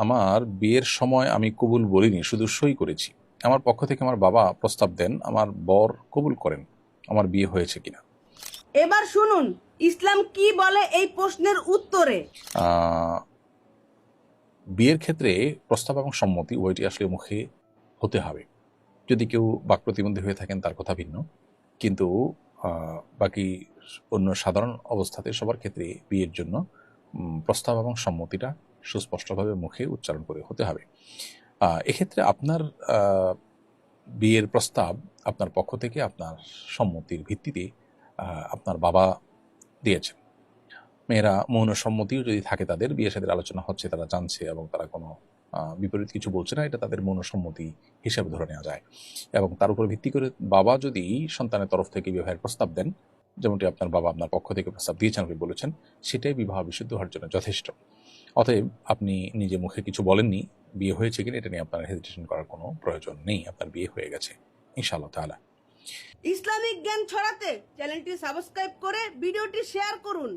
আমার বিয়ের সময় আমি কবুল বলিনি, শুধু সই করেছি। আমার পক্ষ থেকে আমার বাবা প্রস্তাব দেন, আমার বর কবুল করেন। আমার বিয়ে হয়েছে কিনা? এবার শুনুন ইসলাম কি বলে এই প্রশ্নের উত্তরে। আহ, বিয়ের ক্ষেত্রে প্রস্তাব এবং সম্মতি উভয়টি আসলে মুখে হতে হবে। যদি কেউ বাক প্রতিবন্ধী হয়ে থাকেন তার কথা ভিন্ন, কিন্তু বাকি অন্য সাধারণ অবস্থাতে সবার ক্ষেত্রে বিয়ের জন্য প্রস্তাব এবং সম্মতিটা সুস্পষ্টভাবে মুখে উচ্চারণ করে হতে হবে। এক্ষেত্রে আপনার বিয়ের প্রস্তাব আপনার পক্ষ থেকে আপনার সম্মতির ভিত্তিতে আপনার বাবা দিয়েছেন। মেয়েরা মৌন সম্মতিও যদি থাকে, তাদের বিয়ে শাদীর আলোচনা হচ্ছে, তারা জানছে এবং তারা কোনো বিপরীত কিছু বলছে না, এটা তাদের মৌন সম্মতি হিসাবে ধরে নেওয়া যায়। এবং তার উপর ভিত্তি করে বাবা যদি সন্তানের তরফ থেকে বিবাহের প্রস্তাব দেন, যেমনটি আপনার বাবা আপনার পক্ষ থেকে প্রস্তাব দিয়েছেন আপনি বলেছেন, সেটাই বিবাহ বিশুদ্ধ হওয়ার জন্য যথেষ্ট। অতএব আপনি নিজে মুখে কিছু বলেননি, বিয়ে হয়েছে কিনা এটা নিয়ে আপনার হেজিটেশন করার কোনো প্রয়োজন নেই। আপনার বিয়ে হয়ে গেছে ইনশাআল্লাহ তাআলা। ইসলামিক জ্ঞান ছড়াতে চ্যানেলটি সাবস্ক্রাইব করে ভিডিওটি শেয়ার করুন।